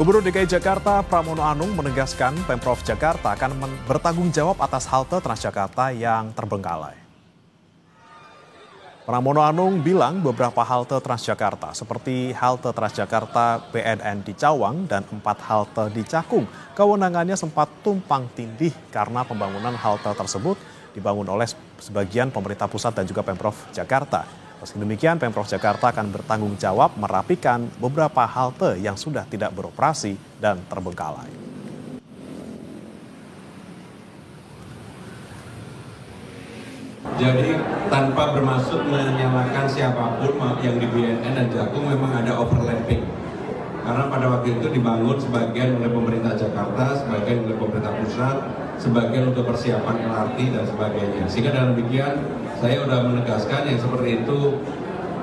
Gubernur DKI Jakarta Pramono Anung menegaskan Pemprov Jakarta akan bertanggung jawab atas halte Transjakarta yang terbengkalai. Pramono Anung bilang beberapa halte Transjakarta seperti halte Transjakarta BNN di Cawang dan 4 halte di Cakung, kewenangannya sempat tumpang tindih karena pembangunan halte tersebut dibangun oleh sebagian pemerintah pusat dan juga Pemprov Jakarta. Meski demikian, Pemprov Jakarta akan bertanggung jawab merapikan beberapa halte yang sudah tidak beroperasi dan terbengkalai. Jadi tanpa bermaksud menyalahkan siapapun yang di BNN dan Cakung memang ada overlapping. Karena pada waktu itu dibangun sebagian oleh pemerintah Jakarta, sebagian oleh pemerintah pusat, sebagian untuk persiapan LRT dan sebagainya. Sehingga dalam demikian saya sudah menegaskan yang seperti itu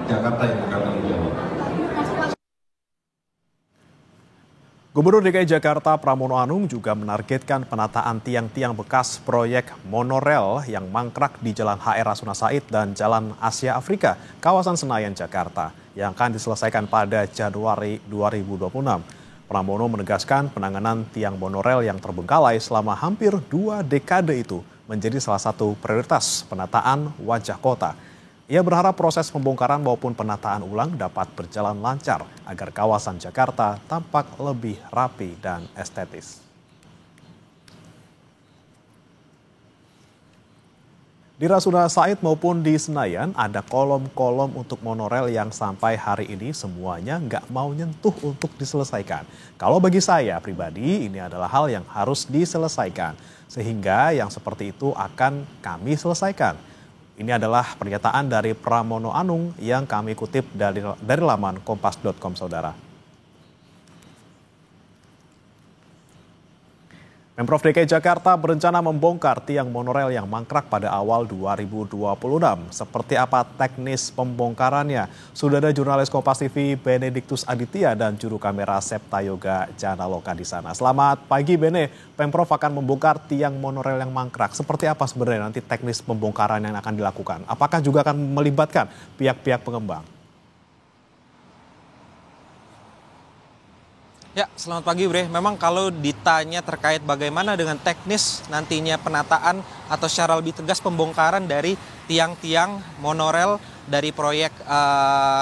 Jakarta yang akan tanggung jawab. Gubernur DKI Jakarta Pramono Anung juga menargetkan penataan tiang-tiang bekas proyek monorel yang mangkrak di Jalan HR Rasuna Said dan Jalan Asia Afrika, kawasan Senayan, Jakarta, yang akan diselesaikan pada Januari 2026. Pramono menegaskan penanganan tiang monorel yang terbengkalai selama hampir 2 dekade itu menjadi salah satu prioritas penataan wajah kota. Ia berharap proses pembongkaran maupun penataan ulang dapat berjalan lancar agar kawasan Jakarta tampak lebih rapi dan estetis. Di Rasuna Said maupun di Senayan ada kolom-kolom untuk monorel yang sampai hari ini semuanya nggak mau nyentuh untuk diselesaikan. Kalau bagi saya pribadi ini adalah hal yang harus diselesaikan. Sehingga yang seperti itu akan kami selesaikan. Ini adalah pernyataan dari Pramono Anung yang kami kutip dari laman kompas.com, saudara. Pemprov DKI Jakarta berencana membongkar tiang monorel yang mangkrak pada awal 2026. Seperti apa teknis pembongkarannya? Sudah ada jurnalis Kompas TV Benediktus Aditya dan juru kamera Septa Yoga Janaloka di sana. Selamat pagi Bene, Pemprov akan membongkar tiang monorel yang mangkrak. Seperti apa sebenarnya nanti teknis pembongkaran yang akan dilakukan? Apakah juga akan melibatkan pihak-pihak pengembang? Ya, selamat pagi Bre. Memang kalau ditanya terkait bagaimana dengan teknis nantinya penataan atau secara lebih tegas pembongkaran dari tiang-tiang monorel dari proyek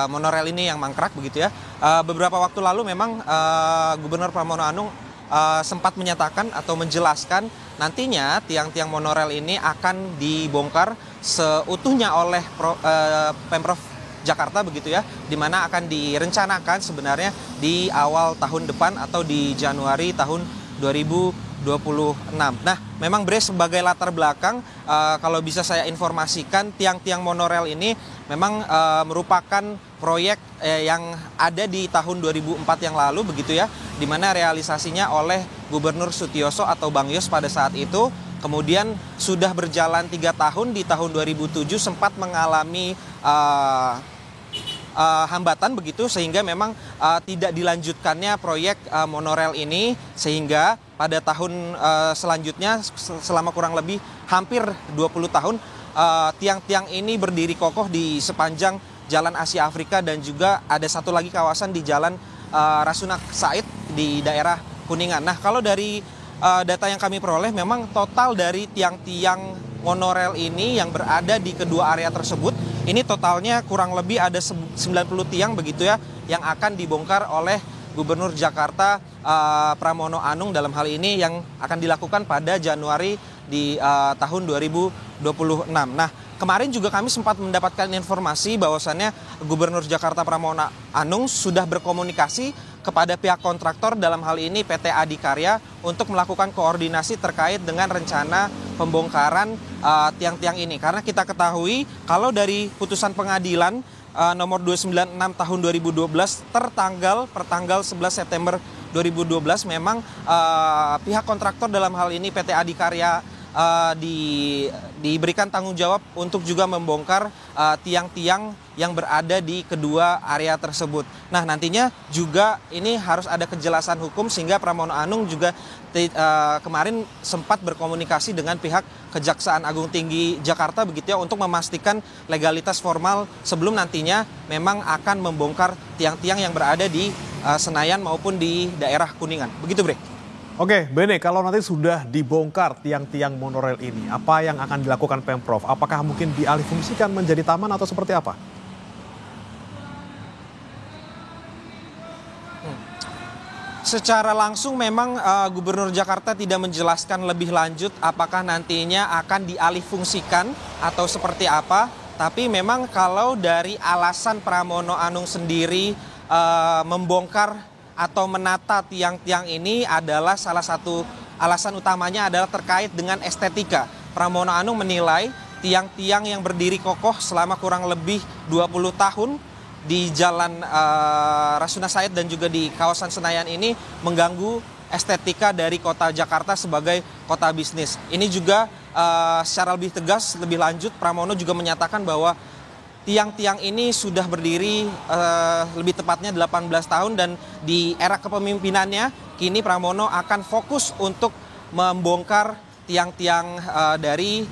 monorel ini yang mangkrak begitu ya. Beberapa waktu lalu memang Gubernur Pramono Anung sempat menyatakan atau menjelaskan nantinya tiang-tiang monorel ini akan dibongkar seutuhnya oleh Pemprov Jakarta begitu ya, di mana akan direncanakan sebenarnya di awal tahun depan atau di Januari tahun 2026. Nah, memang Bre sebagai latar belakang, kalau bisa saya informasikan tiang-tiang monorel ini memang merupakan proyek yang ada di tahun 2004 yang lalu begitu ya, di mana realisasinya oleh Gubernur Sutioso atau Bang Yos pada saat itu. Kemudian sudah berjalan 3 tahun, di tahun 2007 sempat mengalami hambatan begitu sehingga memang tidak dilanjutkannya proyek monorel ini, sehingga pada tahun selanjutnya selama kurang lebih hampir 20 tahun tiang-tiang ini berdiri kokoh di sepanjang Jalan Asia Afrika dan juga ada satu lagi kawasan di Jalan Rasuna Said di daerah Kuningan. Nah, kalau dari data yang kami peroleh memang total dari tiang-tiang monorel ini yang berada di kedua area tersebut ini totalnya kurang lebih ada 90 tiang begitu ya yang akan dibongkar oleh Gubernur Jakarta Pramono Anung dalam hal ini yang akan dilakukan pada Januari di tahun 2026. Nah, kemarin juga kami sempat mendapatkan informasi bahwasannya Gubernur Jakarta Pramono Anung sudah berkomunikasi kepada pihak kontraktor dalam hal ini PT Adikarya untuk melakukan koordinasi terkait dengan rencana pembongkaran tiang-tiang ini. Karena kita ketahui kalau dari putusan pengadilan nomor 296 tahun 2012 pertanggal 11 September 2012 memang pihak kontraktor dalam hal ini PT Adikarya diberikan tanggung jawab untuk juga membongkar tiang-tiang yang berada di kedua area tersebut. Nah, nantinya juga ini harus ada kejelasan hukum sehingga Pramono Anung juga kemarin sempat berkomunikasi dengan pihak Kejaksaan Agung Tinggi Jakarta begitu ya untuk memastikan legalitas formal sebelum nantinya memang akan membongkar tiang-tiang yang berada di Senayan maupun di daerah Kuningan. Begitu, Bre. Oke, Bene, kalau nanti sudah dibongkar tiang-tiang monorail ini, apa yang akan dilakukan Pemprov? Apakah mungkin dialihfungsikan menjadi taman atau seperti apa? Secara langsung memang Gubernur Jakarta tidak menjelaskan lebih lanjut apakah nantinya akan dialihfungsikan atau seperti apa. Tapi memang kalau dari alasan Pramono Anung sendiri membongkar atau menata tiang-tiang ini adalah salah satu alasan utamanya adalah terkait dengan estetika. Pramono Anung menilai tiang-tiang yang berdiri kokoh selama kurang lebih 20 tahun di Jalan Rasuna Said dan juga di kawasan Senayan ini mengganggu estetika dari kota Jakarta sebagai kota bisnis. Ini juga secara lebih tegas, lebih lanjut, Pramono juga menyatakan bahwa tiang-tiang ini sudah berdiri lebih tepatnya 18 tahun dan di era kepemimpinannya kini Pramono akan fokus untuk membongkar tiang-tiang dari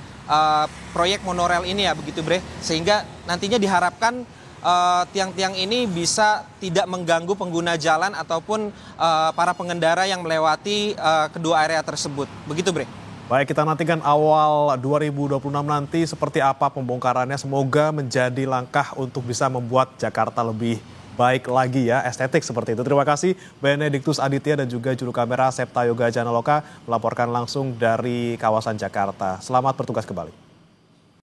proyek monorail ini ya begitu Bre. Sehingga nantinya diharapkan tiang-tiang ini bisa tidak mengganggu pengguna jalan ataupun para pengendara yang melewati kedua area tersebut. Begitu Bre. Baik, kita nantikan awal 2026 nanti seperti apa pembongkarannya. Semoga menjadi langkah untuk bisa membuat Jakarta lebih baik lagi ya, estetik seperti itu. Terima kasih Benediktus Aditya dan juga juru kamera Septa Yoga Janaloka melaporkan langsung dari kawasan Jakarta. Selamat bertugas kembali.